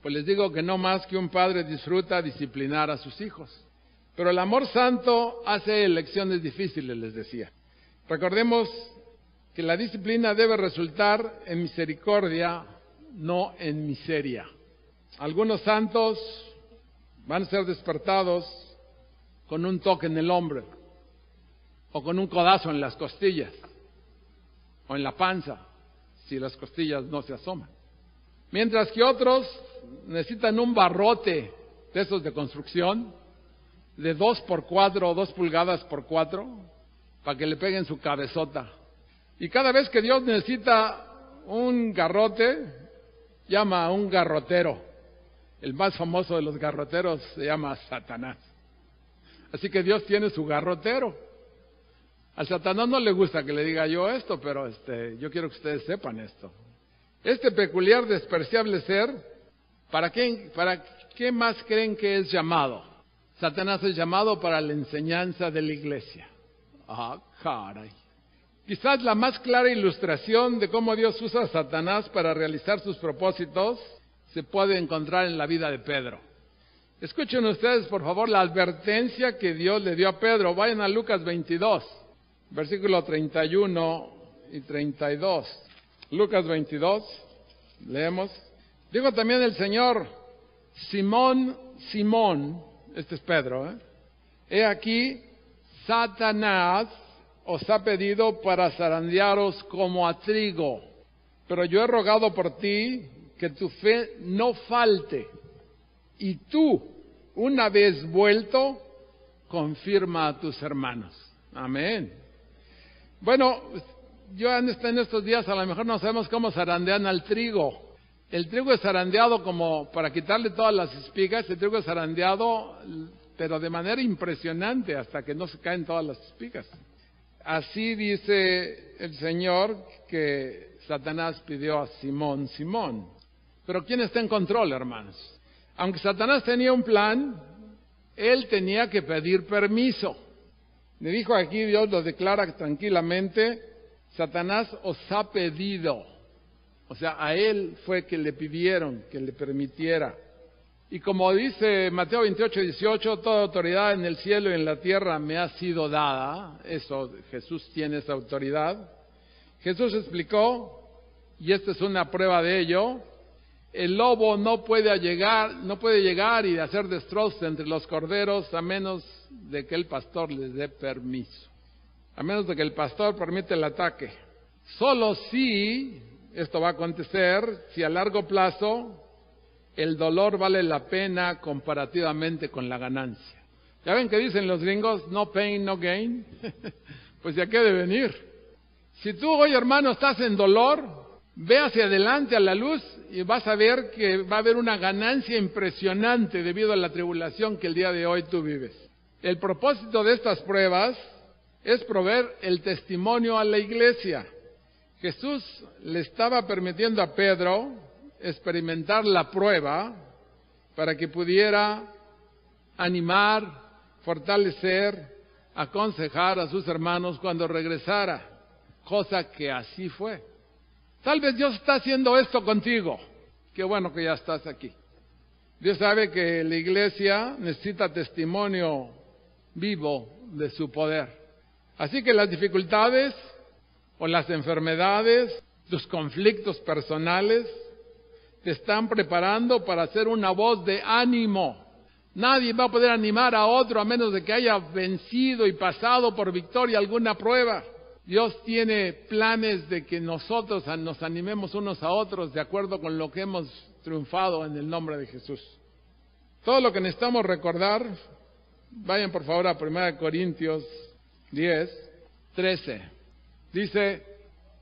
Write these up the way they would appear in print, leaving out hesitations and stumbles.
Pues les digo que no más que un padre disfruta disciplinar a sus hijos. Pero el amor santo hace elecciones difíciles, les decía. Recordemos que la disciplina debe resultar en misericordia, no en miseria. Algunos santos van a ser despertados con un toque en el hombro, o con un codazo en las costillas, o en la panza, si las costillas no se asoman. Mientras que otros necesitan un barrote de esos de construcción, de 2x4 o 2 pulgadas por 4, para que le peguen su cabezota. Y cada vez que Dios necesita un garrote, llama a un garrotero. El más famoso de los garroteros se llama Satanás. Así que Dios tiene su garrotero. Al Satanás no le gusta que le diga yo esto, pero yo quiero que ustedes sepan esto. Este peculiar, despreciable ser, ¿para qué más creen que es llamado? Satanás es llamado para la enseñanza de la iglesia. Ah, caray. Quizás la más clara ilustración de cómo Dios usa a Satanás para realizar sus propósitos se puede encontrar en la vida de Pedro. Escuchen ustedes, por favor, la advertencia que Dios le dio a Pedro. Vayan a Lucas 22, versículo 31 y 32. Lucas 22, leemos. Dijo también el Señor: Simón, Simón, este es Pedro, he aquí, Satanás os ha pedido para zarandearos como a trigo, pero yo he rogado por ti que tu fe no falte, y tú, una vez vuelto, confirma a tus hermanos. Amén. Bueno, yo en estos días a lo mejor no sabemos cómo zarandean al trigo. El trigo es zarandeado como para quitarle todas las espigas. El trigo es zarandeado, pero de manera impresionante, hasta que no se caen todas las espigas. Así dice el Señor que Satanás pidió a Simón, Simón. Pero ¿quién está en control, hermanos? Aunque Satanás tenía un plan, él tenía que pedir permiso. Le dijo aquí, Dios lo declara tranquilamente: Satanás os ha pedido. O sea, a él fue que le pidieron que le permitiera. Y como dice Mateo 28:18, toda autoridad en el cielo y en la tierra me ha sido dada. Eso, Jesús tiene esa autoridad. Jesús explicó, y esta es una prueba de ello: el lobo no puede llegar y hacer destrozos entre los corderos a menos de que el pastor les dé permiso. A menos de que el pastor permita el ataque. Solo si esto va a acontecer, si a largo plazo el dolor vale la pena comparativamente con la ganancia. ¿Ya ven que dicen los gringos, no pain, no gain? Pues ya qué de venir. Si tú hoy, hermano, estás en dolor, ve hacia adelante a la luz y vas a ver que va a haber una ganancia impresionante debido a la tribulación que el día de hoy tú vives. El propósito de estas pruebas es proveer el testimonio a la iglesia. Jesús le estaba permitiendo a Pedro experimentar la prueba para que pudiera animar, fortalecer, aconsejar a sus hermanos cuando regresara, cosa que así fue. Tal vez Dios está haciendo esto contigo. Qué bueno que ya estás aquí. Dios sabe que la iglesia necesita testimonio vivo de su poder. Así que las dificultades o las enfermedades, tus conflictos personales, te están preparando para ser una voz de ánimo. Nadie va a poder animar a otro a menos de que haya vencido y pasado por victoria alguna prueba. Dios tiene planes de que nosotros nos animemos unos a otros de acuerdo con lo que hemos triunfado en el nombre de Jesús. Todo lo que necesitamos recordar, vayan por favor a 1 Corintios 10:13. Dice: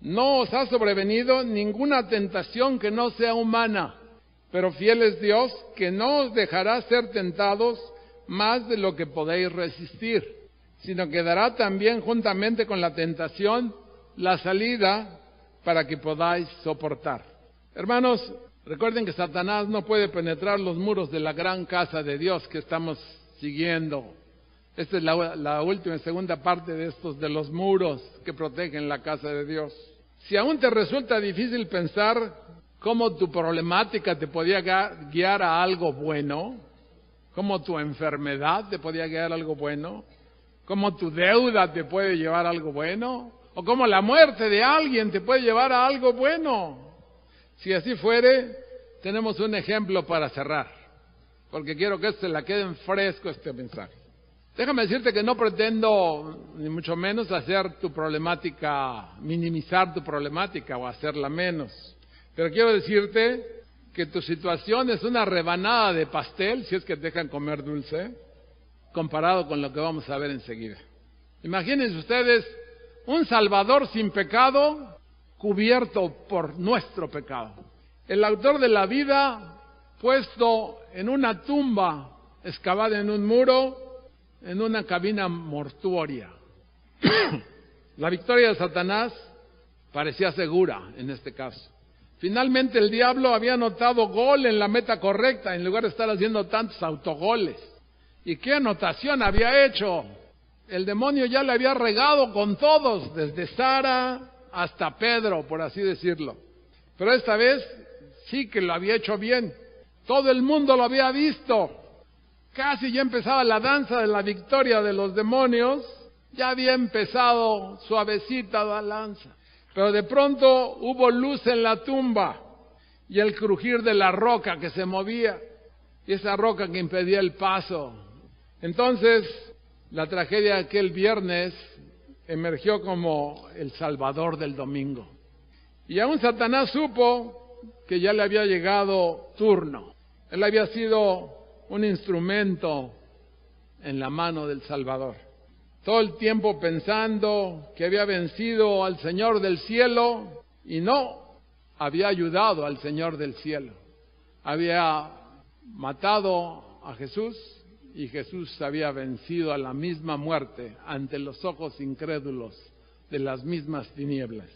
no os ha sobrevenido ninguna tentación que no sea humana, pero fiel es Dios, que no os dejará ser tentados más de lo que podéis resistir, sino que dará también juntamente con la tentación la salida para que podáis soportar. Hermanos, recuerden que Satanás no puede penetrar los muros de la gran casa de Dios que estamos siguiendo. Esta es la última y segunda parte de los muros que protegen la casa de Dios. Si aún te resulta difícil pensar cómo tu problemática te podía guiar a algo bueno, cómo tu enfermedad te podía guiar a algo bueno, cómo tu deuda te puede llevar a algo bueno, o cómo la muerte de alguien te puede llevar a algo bueno. Si así fuere, tenemos un ejemplo para cerrar, porque quiero que se la quede en fresco este mensaje. Déjame decirte que no pretendo, ni mucho menos, hacer tu problemática, minimizar tu problemática o hacerla menos. Pero quiero decirte que tu situación es una rebanada de pastel, si es que te dejan comer dulce, comparado con lo que vamos a ver enseguida. Imagínense ustedes un Salvador sin pecado, cubierto por nuestro pecado. El autor de la vida, puesto en una tumba, excavada en un muro, en una cabina mortuoria. La victoria de Satanás parecía segura en este caso. Finalmente el diablo había anotado gol en la meta correcta, en lugar de estar haciendo tantos autogoles. ¿Y qué anotación había hecho? El demonio ya le había regado con todos, desde Sara hasta Pedro, por así decirlo. Pero esta vez sí que lo había hecho bien. Todo el mundo lo había visto. Casi ya empezaba la danza de la victoria de los demonios. Ya había empezado suavecita la danza. Pero de pronto hubo luz en la tumba y el crujir de la roca que se movía. Y esa roca que impedía el paso. Entonces, la tragedia de aquel viernes emergió como el Salvador del domingo. Y aún Satanás supo que ya le había llegado turno. Él había sido un instrumento en la mano del Salvador. Todo el tiempo pensando que había vencido al Señor del cielo y no había ayudado al Señor del cielo. Había matado a Jesús y Jesús había vencido a la misma muerte ante los ojos incrédulos de las mismas tinieblas.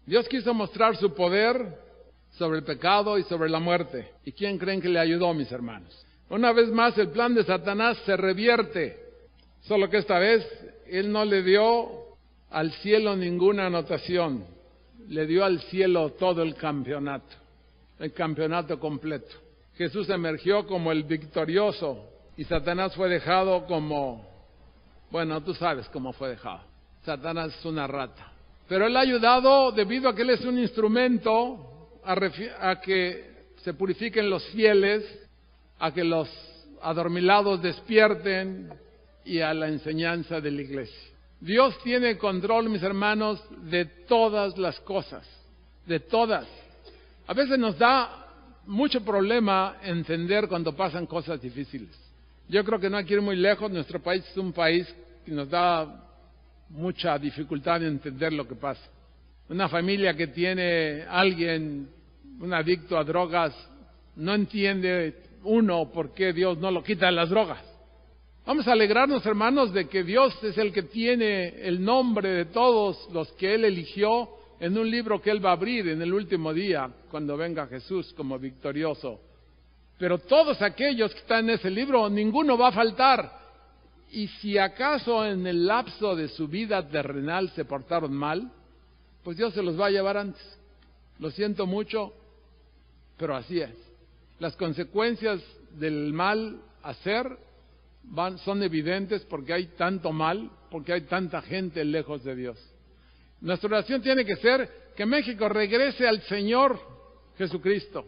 Dios quiso mostrar su poder sobre el pecado y sobre la muerte. ¿Y quién creen que le ayudó, mis hermanos? Una vez más el plan de Satanás se revierte, solo que esta vez él no le dio al cielo ninguna anotación, le dio al cielo todo el campeonato completo. Jesús emergió como el victorioso y Satanás fue dejado como, bueno, tú sabes cómo fue dejado. Satanás es una rata. Pero él ha ayudado debido a que él es un instrumento a que se purifiquen los fieles, a que los adormilados despierten y a la enseñanza de la iglesia. Dios tiene control, mis hermanos, de todas las cosas, de todas. A veces nos da mucho problema entender cuando pasan cosas difíciles. Yo creo que no hay que ir muy lejos, nuestro país es un país que nos da mucha dificultad en entender lo que pasa. Una familia que tiene alguien, un adicto a drogas, no entiende uno por qué Dios no lo quita de las drogas. Vamos a alegrarnos, hermanos, de que Dios es el que tiene el nombre de todos los que Él eligió en un libro que Él va a abrir en el último día, cuando venga Jesús como victorioso. Pero todos aquellos que están en ese libro, ninguno va a faltar. Y si acaso en el lapso de su vida terrenal se portaron mal, pues Dios se los va a llevar antes. Lo siento mucho, pero así es. Las consecuencias del mal hacer son evidentes porque hay tanto mal, porque hay tanta gente lejos de Dios. Nuestra oración tiene que ser que México regrese al Señor Jesucristo,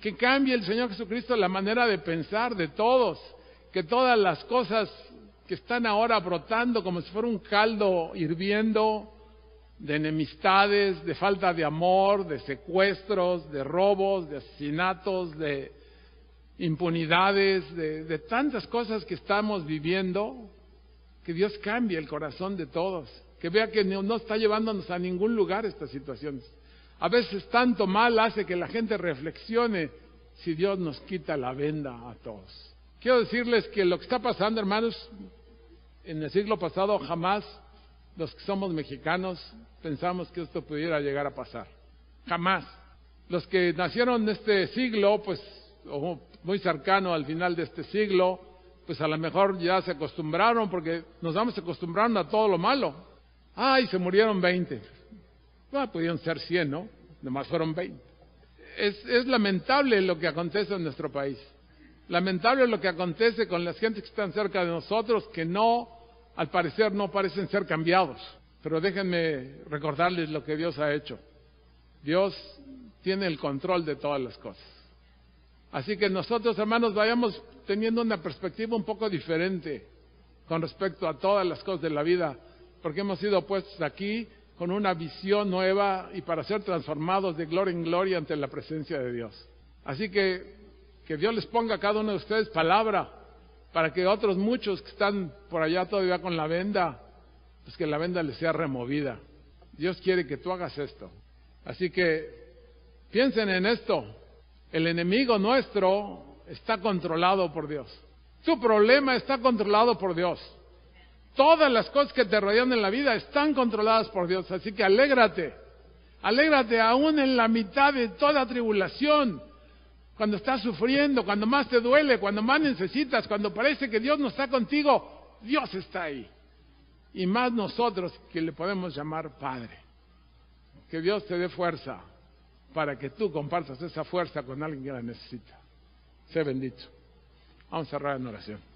que cambie el Señor Jesucristo la manera de pensar de todos, que todas las cosas que están ahora brotando como si fuera un caldo hirviendo, de enemistades, de falta de amor, de secuestros, de robos, de asesinatos, de impunidades, de tantas cosas que estamos viviendo, que Dios cambie el corazón de todos, que vea que no está llevándonos a ningún lugar estas situaciones. A veces tanto mal hace que la gente reflexione si Dios nos quita la venda a todos. Quiero decirles que lo que está pasando, hermanos, en el siglo pasado jamás los que somos mexicanos pensamos que esto pudiera llegar a pasar. Jamás. Los que nacieron en este siglo, pues, o muy cercano al final de este siglo, pues a lo mejor ya se acostumbraron, porque nos vamos acostumbrando a todo lo malo. Ay, se murieron 20. Pudieron ser 100, ¿no? Nomás fueron 20. es lamentable lo que acontece en nuestro país. Lamentable lo que acontece con las gentes que están cerca de nosotros, que no, al parecer, no parecen ser cambiados. Pero déjenme recordarles lo que Dios ha hecho. Dios tiene el control de todas las cosas. Así que nosotros, hermanos, vayamos teniendo una perspectiva un poco diferente con respecto a todas las cosas de la vida, porque hemos sido puestos aquí con una visión nueva y para ser transformados de gloria en gloria ante la presencia de Dios. Así que Dios les ponga a cada uno de ustedes palabra, para que otros muchos que están por allá todavía con la venda, pues que la venda les sea removida. Dios quiere que tú hagas esto. Así que piensen en esto. El enemigo nuestro está controlado por Dios. Tu problema está controlado por Dios. Todas las cosas que te rodean en la vida están controladas por Dios. Así que alégrate. Alégrate aún en la mitad de toda tribulación. Cuando estás sufriendo, cuando más te duele, cuando más necesitas, cuando parece que Dios no está contigo, Dios está ahí. Y más nosotros que le podemos llamar Padre. Que Dios te dé fuerza para que tú compartas esa fuerza con alguien que la necesita. Sé bendito. Vamos a cerrar en oración.